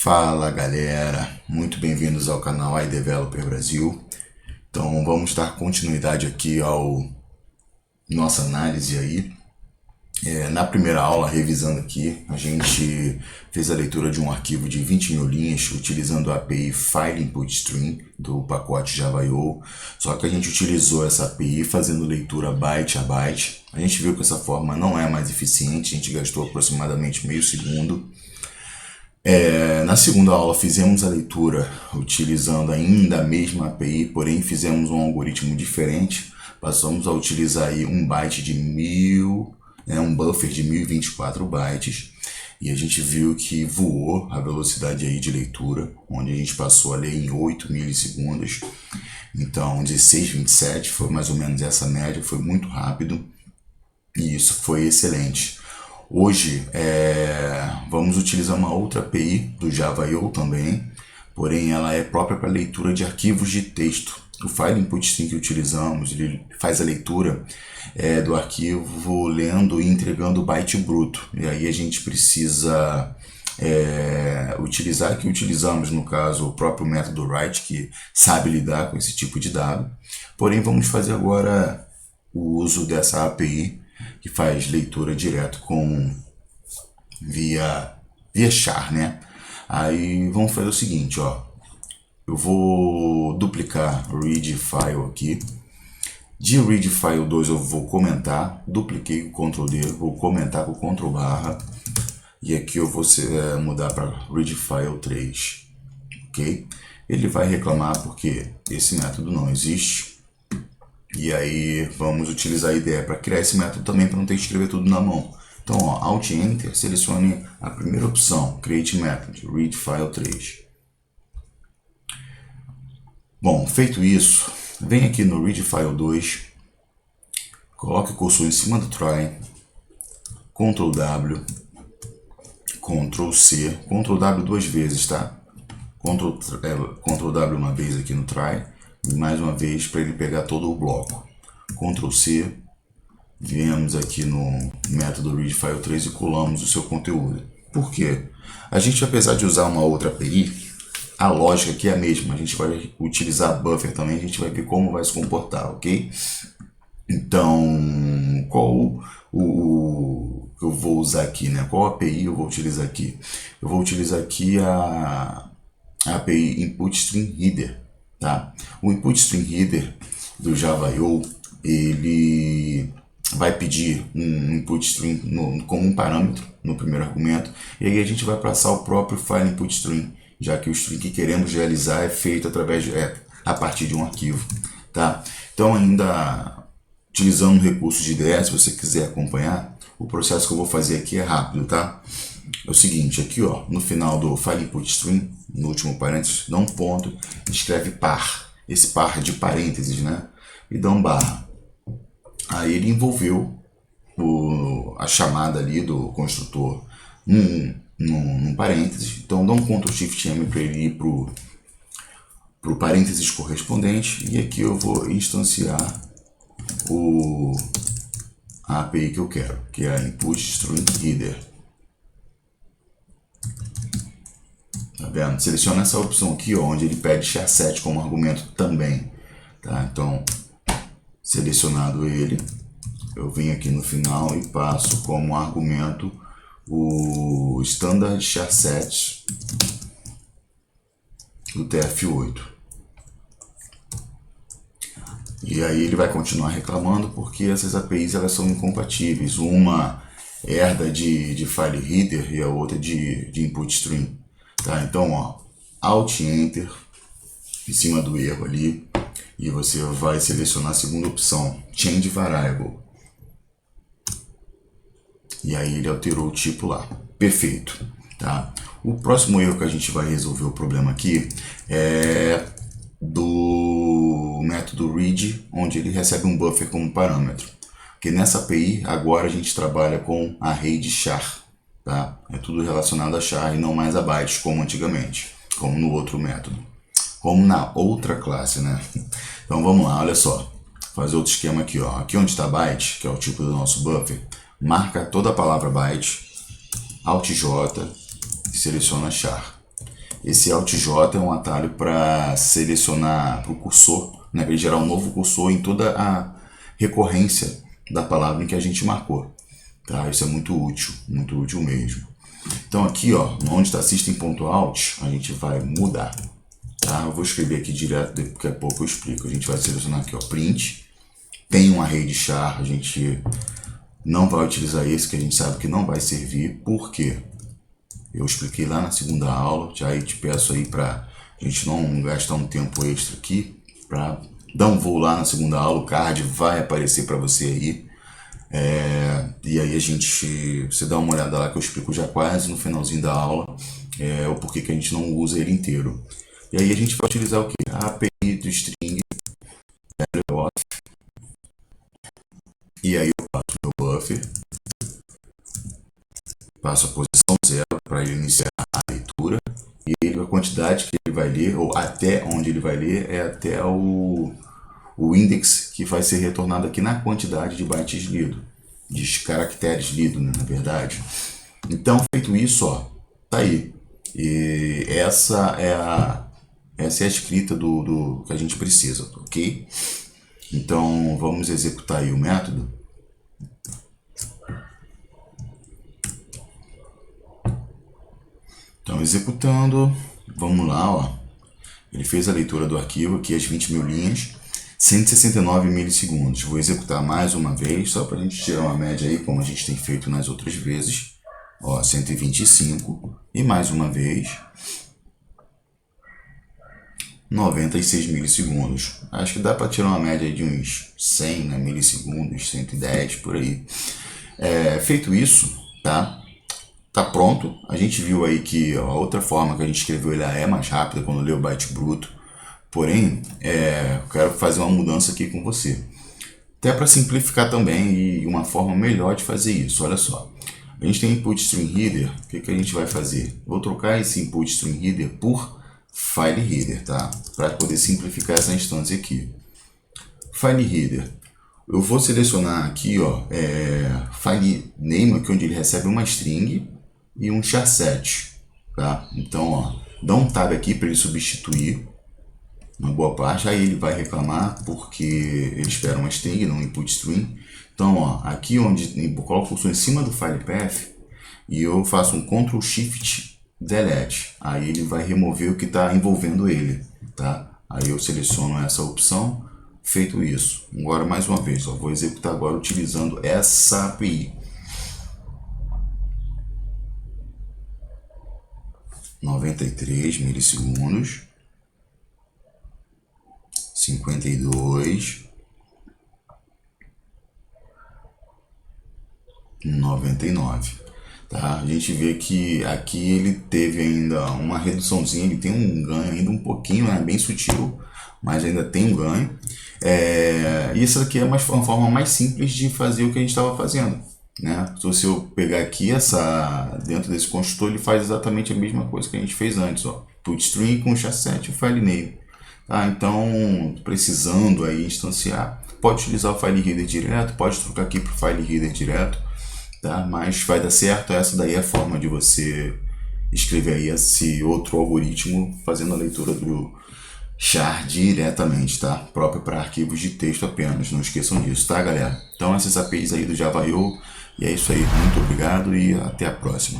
Fala galera, muito bem-vindos ao canal iDeveloper Brasil. Então vamos dar continuidade aqui ao nossa análise aí. Na primeira aula, revisando aqui, a gente fez a leitura de um arquivo de 20.000 linhas utilizando a API File Input Stream do pacote Java.io. Só que a gente utilizou essa API fazendo leitura byte a byte. A gente viu que essa forma não é mais eficiente, a gente gastou aproximadamente meio segundo. Na segunda aula fizemos a leitura utilizando ainda a mesma API, porém fizemos um algoritmo diferente. Passamos a utilizar aí um byte de um buffer de 1024 bytes, e a gente viu que voou a velocidade aí de leitura, onde a gente passou a ler em 8 milissegundos. Então 16:27 foi mais ou menos essa média, foi muito rápido e isso foi excelente. Hoje vamos utilizar uma outra API do Java.io também, porém ela é própria para leitura de arquivos de texto. O File Input Stream que utilizamos, ele faz a leitura do arquivo lendo e entregando o byte bruto. E aí a gente precisa utilizar, que utilizamos no caso o próprio método write, que sabe lidar com esse tipo de dado. Porém vamos fazer agora o uso dessa API que faz leitura direto via char, né? Aí vamos fazer o seguinte, ó. Eu vou duplicar read file aqui. De read file 2 eu vou comentar, dupliquei com Ctrl D, vou comentar com Ctrl barra, e aqui eu vou mudar para read file 3, ok? Ele vai reclamar porque esse método não existe, e aí vamos utilizar a ideia para criar esse método também para não ter que escrever tudo na mão. Então, ó, Alt Enter, selecione a primeira opção, Create Method, read file 3. Bom, feito isso, vem aqui no read file 2, coloque o cursor em cima do try, Ctrl W, Ctrl C, Ctrl W duas vezes, tá? Ctrl W uma vez aqui no try, e mais uma vez para ele pegar todo o bloco. Ctrl C, viemos aqui no método read file 3 e colamos o seu conteúdo. Por quê? A gente, apesar de usar uma outra API, a lógica aqui é a mesma, a gente vai utilizar buffer também, a gente vai ver como vai se comportar, ok? Então, qual eu vou usar aqui, né? Qual API eu vou utilizar aqui? Eu vou utilizar aqui a API Input Stream Header, tá? O Input Stream Header do Java.io, ele vai pedir um input stream como um parâmetro no primeiro argumento, e aí a gente vai passar o próprio file input stream, já que o stream que queremos realizar é feito a partir de um arquivo, tá? Então, ainda utilizando o recurso de IDE, se você quiser acompanhar, o processo que eu vou fazer aqui é rápido, tá? É o seguinte, aqui ó, no final do file input stream, no último parênteses, dá um ponto, escreve par, esse par de parênteses, né? E dá um barra. Aí ele envolveu a chamada ali do construtor num parênteses. Então dá um Ctrl Shift M para ele ir pro parênteses correspondente, e aqui eu vou instanciar a API que eu quero, que é a Input Stream Header. Tá vendo? Seleciona essa opção aqui, ó, onde ele pede char7 como argumento também, tá? Então, selecionado ele, eu venho aqui no final e passo como argumento o standard char7 do TF8. E aí ele vai continuar reclamando porque essas APIs elas são incompatíveis. Uma herda de file header e a outra de input stream. Tá? Então, ó, Alt Enter em cima do erro ali, e você vai selecionar a segunda opção, Change Variable. E aí ele alterou o tipo lá. Perfeito. Tá? O próximo erro que a gente vai resolver o problema aqui é do método read, onde ele recebe um buffer como parâmetro. Porque nessa API agora a gente trabalha com array de char. Tá? É tudo relacionado a char e não mais a bytes como antigamente, como no outro método, como na outra classe, né? Então vamos lá, olha só, fazer outro esquema aqui, ó. Aqui onde está byte, que é o tipo do nosso buffer, marca toda a palavra byte, Alt J e seleciona char. Esse Alt J é um atalho para selecionar para o cursor, né, para gerar um novo cursor em toda a recorrência da palavra em que a gente marcou. Tá? Isso é muito útil mesmo. Então aqui, ó, onde está System.out, a gente vai mudar. Tá? Eu vou escrever aqui direto, daqui a pouco eu explico. A gente vai selecionar aqui, ó, print. Tem um array de char, a gente não vai utilizar esse, que a gente sabe que não vai servir. Por quê? Eu expliquei lá na segunda aula, já te peço aí para a gente não gastar um tempo extra aqui, para dar um voo lá na segunda aula, o card vai aparecer para você aí. E aí você dá uma olhada lá que eu explico já quase no finalzinho da aula, o porquê que a gente não usa ele inteiro. E aí a gente vai utilizar o que? A API do string value of, e aí eu passo o meu buffer, passo a posição 0 para ele iniciar a leitura, e ele, a quantidade que ele vai ler, ou até onde ele vai ler, é até o index que vai ser retornado aqui na quantidade de bytes lido, de caracteres lido, né, na verdade. Então, feito isso, ó, tá aí. E essa é a escrita do que a gente precisa, ok? Então, vamos executar aí o método. Então, executando, vamos lá, ó. Ele fez a leitura do arquivo aqui, as 20 mil linhas, 169 milissegundos. Vou executar mais uma vez, só para a gente tirar uma média aí, como a gente tem feito nas outras vezes. Ó, 125. E mais uma vez, 96 milissegundos. Acho que dá para tirar uma média de uns 100, né, milissegundos, 110, por aí. Feito isso, tá? Tá pronto. A gente viu aí que a outra forma que a gente escreveu ele é mais rápida quando lê o byte bruto. Porém, eu quero fazer uma mudança aqui com você. Até para simplificar também e uma forma melhor de fazer isso. Olha só. A gente tem input string header. O que a gente vai fazer? Vou trocar esse input string header por file header, tá? Para poder simplificar essa instância aqui. File header. Eu vou selecionar aqui, ó, file name, aqui onde ele recebe uma string e um charset, tá? Então, ó, dá um tab aqui para ele substituir uma boa parte. Aí ele vai reclamar porque ele espera uma string, não um input string. Então, ó, aqui onde eu coloco o cursor em cima do file path e eu faço um Ctrl Shift Delete. Aí ele vai remover o que está envolvendo ele, tá? Aí eu seleciono essa opção. Feito isso, agora mais uma vez, ó, vou executar agora utilizando essa API. 93 milissegundos, 52, 99. Tá? A gente vê que aqui ele teve ainda uma reduçãozinha, ele tem um ganho ainda um pouquinho, né? Bem sutil, mas ainda tem um ganho. Isso aqui é uma forma mais simples de fazer o que a gente estava fazendo, né? Então, se eu pegar aqui dentro desse construtor, ele faz exatamente a mesma coisa que a gente fez antes, ó. Put string com charset e file name. Tá? Então, precisando aí instanciar, pode utilizar o file header direto, pode trocar aqui para o file header direto, tá? Mas vai dar certo. Essa daí é a forma de você escrever aí esse outro algoritmo fazendo a leitura do char diretamente, tá? Próprio para arquivos de texto apenas, não esqueçam disso, tá, galera? Então essas APIs aí do Java.io, e é isso aí, muito obrigado e até a próxima.